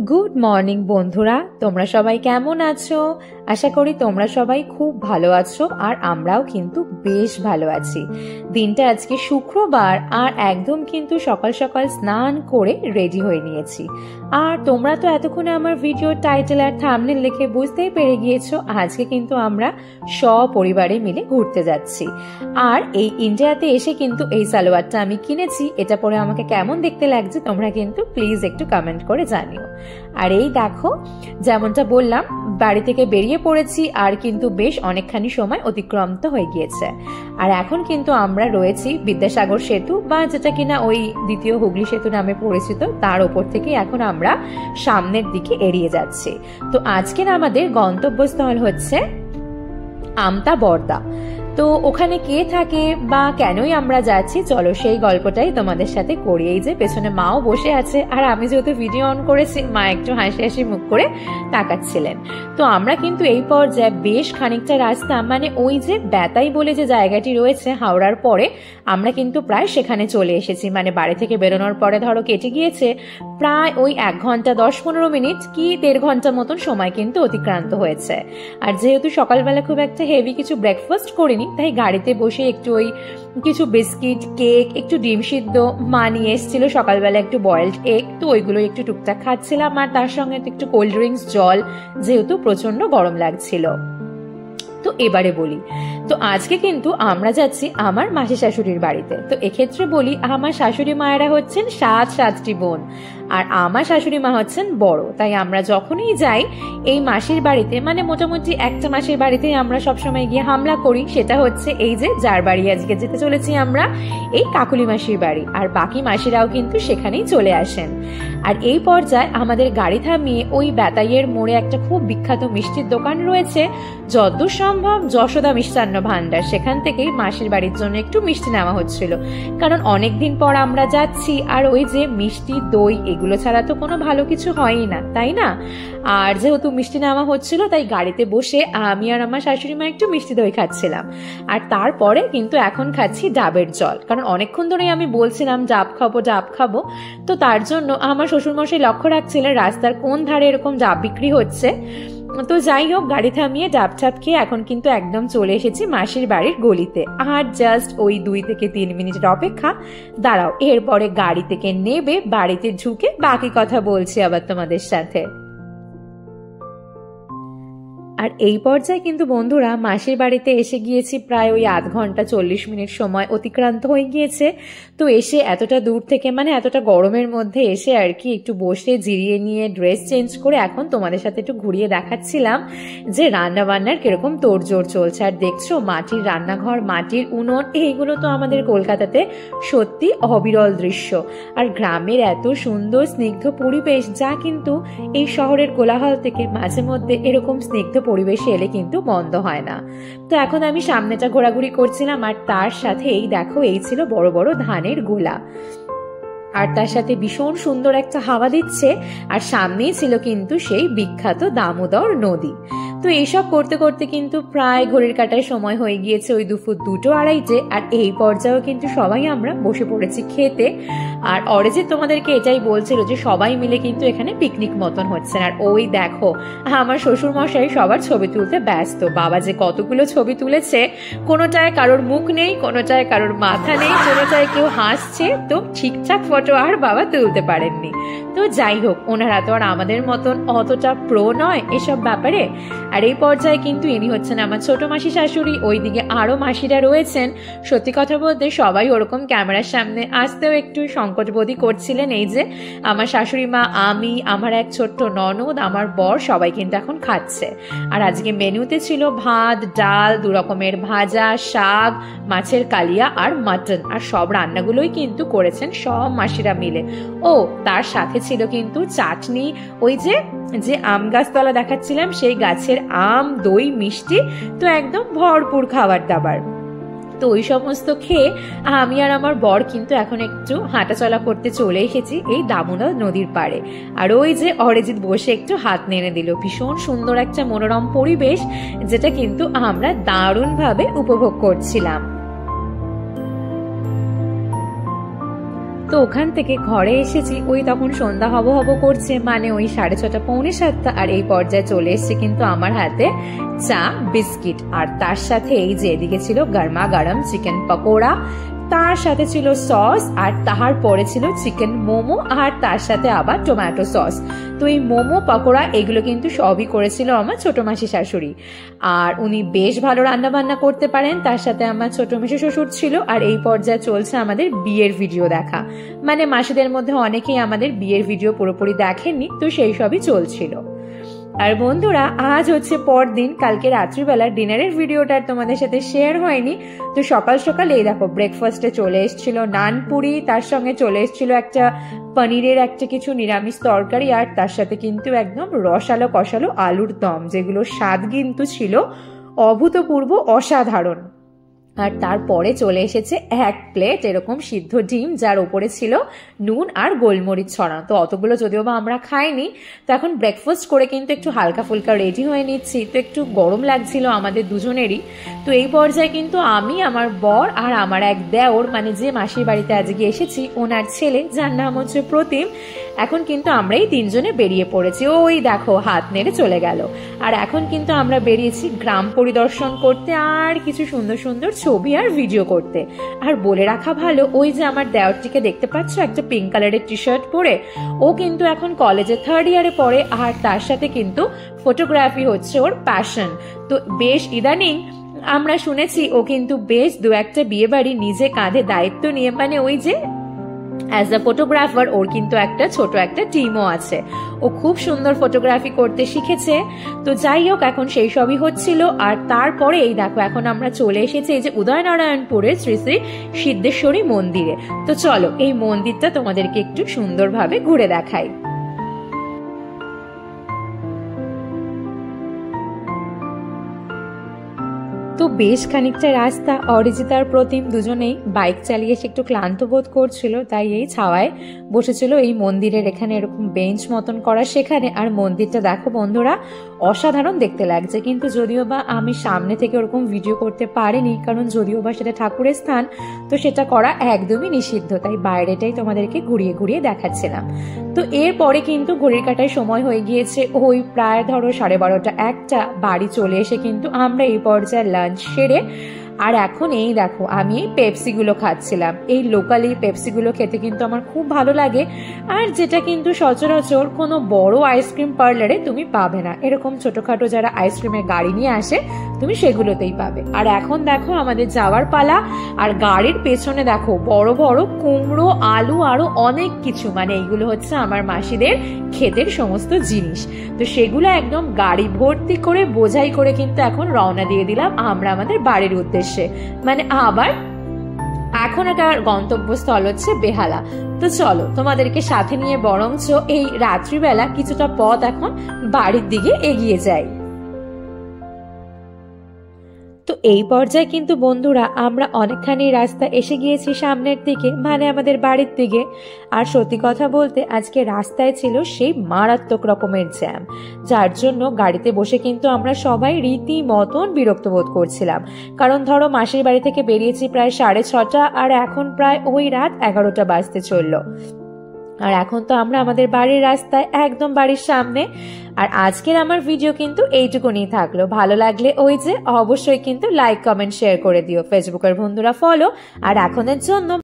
Good morning বন্ধুরা, তোমরা সবাই কেমন আছো? আশা করি তোমরা সবাই খুব ভালো আছো আর আমরাও কিন্তু বেশ ভালো আছি। দিনটা আজকে শুক্রবার আর একদম কিন্তু সকাল সকাল স্নান করে রেডি হয়ে নিয়েছি। আর তোমরা তো এতক্ষণে আমার ভিডিও টাইটেল আর থাম্বনেল দেখে বুঝতেই পেরে গিয়েছো আজকে কিন্তু আমরা সপরিবারে মিলে ঘুরতে যাচ্ছি। আর এই ইন্ডিয়াতে এসে কিন্তু এই সালোয়ারটা আমি কিনেছি। এটা পরে আমাকে কেমন দেখতে লাগছে তোমরা কিন্তু প্লিজ একটু কমেন্ট করে জানিও। আর এই দেখো, যেমনটা বললাম বাড়ি থেকে বেরিয়ে পড়েছি আর কিন্তু বেশ অনেকখানি সময় অতিক্রান্ত হয়ে গিয়েছে। আর এখন কিন্তু আমরা রয়েছি বিদ্যাসাগর সেতু, বা যেটা কিনা ওই দ্বিতীয় হুগলি সেতু নামে পরিচিত, তার ওপর থেকে এখন আমরা সামনের দিকে এড়িয়ে যাচ্ছি। তো আজকের আমাদের গন্তব্যস্থল হচ্ছে আমতা বর্দা। তো ওখানে কে থাকে বা কেনই আমরা যাচ্ছি, চলো সেই গল্পটাই তোমাদের সাথে করি। এই যে পেছনে মাও বসে আছে, আর আমি যেহেতু ভিডিও অন করেছি মা একটু হাসি হাসি মুখ করে তাকাচ্ছিলেন। তো আমরা কিন্তু এই পর্যায়ে বেশ খানিকটা রাস্তা, মানে ওই যে বেতাই বলে যে জায়গাটি রয়েছে হাওড়ার পরে, আমরা কিন্তু প্রায় সেখানে চলে এসেছি। মানে বাড়ি থেকে বেরোনোর পরে ধরো কেটে গিয়েছে প্রায় ওই 1 ঘন্টা 10-15 মিনিট কি 1.5 ঘন্টা মতন সময় কিন্তু অতিক্রান্ত হয়েছে। আর যেহেতু সকালবেলা খুব একটা হেভি কিছু ব্রেকফাস্ট করিনি, তাই গাড়িতে বসে একটু ওই কিছু বিস্কিট, কেক, একটু ডিম সিদ্ধ মা নিয়ে এসেছিল সকালবেলা, একটু বয়েলড এগ, তো ওইগুলো একটু টুকটাক খাচ্ছিলাম। আর তার সঙ্গে একটু কোল্ড ড্রিঙ্কস, জল, যেহেতু প্রচন্ড গরম লাগছিল। তো এবারে বলি, তো আজকে কিন্তু আমরা যাচ্ছি আমার মাসি শাশুড়ির বাড়িতে। তো এক্ষেত্রে বলি, আমার শাশুড়ি মায়েরা হচ্ছেন 7টি বোন, আর আমার শাশুড়ি মা হচ্ছেন বড়। তাই আমরা যখনই যাই এই মাসির বাড়িতে, মানে মোটামুটি একটা মাসির বাড়িতে আমরা সবসময় গিয়ে হামলা করি, সেটা হচ্ছে এই যে যার বাড়ি আজকে যেতে চলেছি আমরা, এই কাকুলি মাসির বাড়ি। আর বাকি মাসিরাও কিন্তু সেখানেই চলে আসেন। আর এই পর্যায়ে আমাদের গাড়ি থামিয়ে ওই বেতাইয়ের মোড়ে একটা খুব বিখ্যাত মিষ্টির দোকান রয়েছে, যতদূর সম্ভব যশোদা মিষ্টান্ন ভান্ডার। সেখান থেকেই মাসির বাড়ির জন্য একটু মিষ্টি নেওয়া হচ্ছিল, কারণ অনেকদিন পর আমরা যাচ্ছি। আর ওই যে মিষ্টি, দই, এগুলো ছাড়া তো কোনো ভালো কিছু হয়ই না, তাই না? আর যেহেতু মিষ্টি নেওয়া হচ্ছিল, তাই গাড়িতে বসে আমি আর আমার শাশুড়ি মা একটু মিষ্টি দই খাচ্ছিলাম। আর তারপরে কিন্তু এখন খাচ্ছি ডাবের জল, কারণ অনেকক্ষণ ধরেই আমি বলছিলাম ডাব খাবো ডাব খাবো। তো তার জন্য আমার শ্বশুরমশাই লক্ষ্য রাখছিলেন রাস্তার কোন ধারে এরকম ডাব বিক্রি হচ্ছে। তো যাই হোক, গাড়ি থামিয়ে ডাব ঠাপ খেয়ে এখন কিন্তু একদম চলে এসেছি মাসির বাড়ির গলিতে। আর জাস্ট ওই 2 থেকে 3 মিনিটের অপেক্ষা। দাঁড়াও, এরপরে গাড়ি থেকে নেবে বাড়িতে ঢুকে বাকি কথা বলছি আবার তোমাদের সাথে। আর এই পর্যায়ে কিন্তু বন্ধুরা মাসির বাড়িতে এসে গিয়েছি, প্রায় ওই 1 ঘন্টা 40 মিনিট সময় অতিক্রান্ত হয়ে গিয়েছে। তো এসে এতটা দূর থেকে, মানে এতটা গরমের মধ্যে এসে আর কি একটু বসে জিরিয়ে নিয়ে ড্রেস চেঞ্জ করে এখন তোমাদের সাথে একটু ঘুরিয়ে দেখাচ্ছিলাম যে রান্না বান্নার কিরকম তোড়জোড় চলছে। আর দেখছো মাটির রান্নাঘর, মাটির উনুন, এইগুলো তো আমাদের কলকাতাতে সত্যি অবিরল দৃশ্য। আর গ্রামের এত সুন্দর স্নিগ্ধ পরিবেশ, যা কিন্তু এই শহরের কোলাহল থেকে মাঝে মধ্যে এরকম স্নিগ্ধ পরিবেশে এলে কিন্তু বন্ধ হয় না। তো এখন আমি সামনেটা ঘোরাঘুরি করছিলাম, আর তার সাথে এই দেখো, এই ছিল বড় বড় ধানের গোলা, আর তার সাথে ভীষণ সুন্দর একটা হাওয়া দিচ্ছে। আর সামনেই ছিল কিন্তু সেই বিখ্যাত দামোদর নদী। তো এইসব করতে করতে কিন্তু প্রায় ঘড়ির কাটায় সময় হয়ে গিয়েছে ওই দুপুর 2-2:30। আর এই পর্যায়েও কিন্তু সবাই আমরা বসে পড়েছি খেতে। আর অরিজিৎ তোমাদেরকে এটাই বলছিল যে সবাই মিলে কিন্তু এখানে পিকনিক মতন হচ্ছে। আর ওই দেখো আমার শ্বশুর মশাই সবার ছবি তুলতে ব্যস্ত। বাবা যে কতগুলো ছবি তুলেছে, কোনোটায় কারোর মুখ নেই, কোনোটায় কারোর মাথা নেই, কোনোটায় কেউ হাসছে, তো ঠিকঠাক ফটো আর বাবা তুলতে পারেননি। তো যাই হোক, ওনারা তো আর আমাদের মতন অতটা প্রো নয় এসব ব্যাপারে। আর এই পর্যায়ে কিন্তু ইনি হচ্ছেন আমার ছোট মাসি শাশুড়ি, ওইদিকে আরো মাসিরা রয়েছেন। সত্যি কথা বলতে সবাই ওরকম ক্যামেরার সামনে আসতেও একটু সংকটবোধই করছিলেন। এই যে আমার শাশুড়ি মা, আমি, আমার এক ছোট্ট ননদ, আমার বর, সবাই কিন্তু এখন খাচ্ছে। আর আজকে মেনুতে ছিল ভাত, ডাল, 2 রকমের ভাজা, শাক, মাছের কালিয়া আর মাটন। আর সব রান্নাগুলোই কিন্তু করেছেন সব মাসিরা মিলে। ও তার সাথে ছিল কিন্তু চাটনি, ওই যে যে আম গাছতলা দেখাচ্ছিলাম সেই গাছের আম, দই, মিষ্টি, তো একদম ভরপুর খাবার দাবার। তো ওই সমস্ত খেয়ে আমি আর আমার বর কিন্তু এখন একটু হাঁটাচলা করতে চলে এসেছি এই দামোদর নদীর পাড়ে। আর ওই যে অরিজিৎ বসে একটু হাত নেড়ে দিল। ভীষণ সুন্দর একটা মনোরম পরিবেশ, যেটা কিন্তু আমরা দারুণভাবে উপভোগ করছিলাম। তো ওখান থেকে ঘরে এসেছি ওই তখন সন্ধ্যা হব হব করছে, মানে ওই 6:30 পৌনে 7টা। আর এই পর্যায়ে চলে এসছে কিন্তু আমার হাতে চা বিস্কিট, আর তার সাথে এই যে এদিকে ছিল গরমা গরম চিকেন পকোড়া, তার সাথে ছিল সস, আর তাহার পরে ছিল চিকেন মোমো, আর তার সাথে আবার টমেটো সস। তো এই মোমো পকোড়া এগুলো কিন্তু সবই করেছিল আমার ছোট মাসি শাশুড়ি, আর উনি বেশ ভালো রান্না বান্না করতে পারেন। তার সাথে আমার ছোট মেশো শ্বশুর ছিল। আর এই পর্যায়ে চলছে আমাদের বিয়ের ভিডিও দেখা, মানে মাসিদের মধ্যে অনেকেই আমাদের বিয়ের ভিডিও পুরোপুরি দেখেননি, তো সেই সবই চলছিল। আর বন্ধুরা আজ হচ্ছে পরদিন, কালকে রাত্রিবেলা ডিনারের ভিডিওটা তোমাদের সাথে শেয়ার হয়নি। তো সকাল সকাল এই দেখো ব্রেকফাস্টে চলে এসেছিল নান পুরি, তার সঙ্গে চলে এসেছিল একটা পনিরের একটা কিছু নিরামিষ তরকারি, আর তার সাথে কিন্তু একদম রসালো কষালো আলুর দম, যেগুলো স্বাদ কিন্তু ছিল অভূতপূর্ব অসাধারণ। আর তারপরে চলে এসেছে 1 প্লেট এরকম সিদ্ধ ডিম, যার উপরে ছিল নুন আর গোলমরিচ ছড়ানো। তো অতগুলো যদিও বা আমরা খাইনি। তো এখন ব্রেকফাস্ট করে কিন্তু একটু হালকা ফুলকা রেডি হয়ে নিচ্ছি। তো একটু গরম লাগছিল আমাদের দুজনেরই। তো এই পর্যায়ে কিন্তু আমি, আমার বর আর আমার এক দেওর, মানে যে মাসির বাড়িতে আজকে এসেছি ওনার ছেলে, যার নাম হচ্ছে প্রতিম, এখন কিন্তু আমরাই 3 জনে বেরিয়ে পড়েছি। ওই দেখো হাত নেড়ে চলে গেল। আর এখন কিন্তু আমরা বেরিয়েছি গ্রাম পরিদর্শন করতে, আর কিছু সুন্দর সুন্দর ছবি আর ভিডিও করতে। আর বলে রাখা ভালো, ওই যে আমার দেওরটিকে দেখতে পাচ্ছ একটা পিঙ্ক কালারের টি শার্ট পরে, ও কিন্তু এখন কলেজে 3rd ইয়ারে পড়ে, আর তার সাথে কিন্তু ফটোগ্রাফি হচ্ছে ওর প্যাশন। তো বেশ ইদানিং আমরা শুনেছি ও কিন্তু বেশ 2-1টা বিয়ে বাড়ি নিজে কাঁধে দায়িত্ব নিয়ে, মানে ওই যে অ্যাজ আ ফটোগ্রাফার ওর কিন্তু একটা ছোট একটা টিমও আছে। ও খুব সুন্দর ফটোগ্রাফি করতে শিখেছে। তো যাই হোক এখন সেই সবই হচ্ছিল। আর তারপরে এই দেখো এখন আমরা চলে এসেছি এই যে উদয়নারায়ণপুরের শ্রী শ্রী সিদ্ধেশ্বরী মন্দিরে। তো চলো এই মন্দিরটা তোমাদেরকে একটু সুন্দরভাবে ঘুরে দেখাই। তো বেশ খানিকটা রাস্তা অরিজিতা আর প্রতিম দুজনেই বাইক চালিয়ে এসে একটু ক্লান্ত বোধ করছিল, তাই এই ছাওয়ায় বসেছিল এই মন্দিরের এখানে এরকম বেঞ্চ মতন করা সেখানে। আর মন্দিরটা দেখো বন্ধুরা অসাধারণ দেখতে লাগছে, কিন্তু যদিও বা আমি সামনে থেকে ওরকম ভিডিও করতে পারিনি, কারণ যদিও বা সেটা ঠাকুরের স্থান, তো সেটা করা একদমই নিষিদ্ধ, তাই বাইরেটাই তোমাদেরকে ঘুরিয়ে ঘুরিয়ে দেখাচ্ছিলাম। তো এরপরে কিন্তু ঘড়ির কাটায় সময় হয়ে গিয়েছে ওই প্রায় ধরো 12:30 1টা। বাড়ি চলে এসে কিন্তু আমরা এই পর্যায়ে লাঞ্চ সেরে, আর এখন এই দেখো আমি এই পেপসিগুলো খাচ্ছিলাম। এই লোকালি পেপসিগুলো খেতে কিন্তু আমার খুব ভালো লাগে, আর যেটা কিন্তু সচরাচর কোনো বড় আইসক্রিম পার্লারে তুমি পাবে না। এরকম ছোটখাটো যারা আইসক্রিমের গাড়ি নিয়ে আসে তুমি সেগুলোতেই পাবে। আর এখন দেখো আমাদের যাওয়ার পালা, আর গাড়ির পেছনে দেখো বড় বড় কুমড়ো, আলু, আরো অনেক কিছু, মানে এইগুলো হচ্ছে আমার মাসিদের ক্ষেতের সমস্ত জিনিস। তো সেগুলো একদম গাড়ি ভর্তি করে বোঝাই করে কিন্তু এখন রওনা দিয়ে দিলাম আমরা আমাদের বাড়ির উদ্দেশ্যে। মানে আবার এখনকার গন্তব্যস্থল হচ্ছে বেহালা। তো চলো তোমাদেরকে সাথে নিয়ে বরঞ্চ এই রাত্রিবেলা কিছুটা পথ এখন বাড়ির দিকে এগিয়ে যাই। তো এই পর্যায়ে কিন্তু বন্ধুরা আমরা অনেকখানি রাস্তা এসে গিয়েছি সামনের দিকে, মানে আমাদের বাড়ির দিকে। আর সত্যি কথা বলতে আজকে রাস্তায় ছিল সেই মারাত্মক রকমের জ্যাম, যার জন্য গাড়িতে বসে কিন্তু আমরা সবাই রীতিমতন বিরক্ত বোধ করছিলাম। কারণ ধরো মাসির বাড়ি থেকে বেরিয়েছি প্রায় 6:30, আর এখন প্রায় ওই রাত 11টা বাজতে চললো। আর এখন তো আমরা আমাদের বাড়ির রাস্তায়, একদম বাড়ির সামনে। আর আজকের আমার ভিডিও কিন্তু এইটুকুনি থাকলো। ভালো লাগলে ওই যে অবশ্যই কিন্তু লাইক, কমেন্ট, শেয়ার করে দিও। ফেসবুকের বন্ধুরা ফলো, আর এখনের জন্য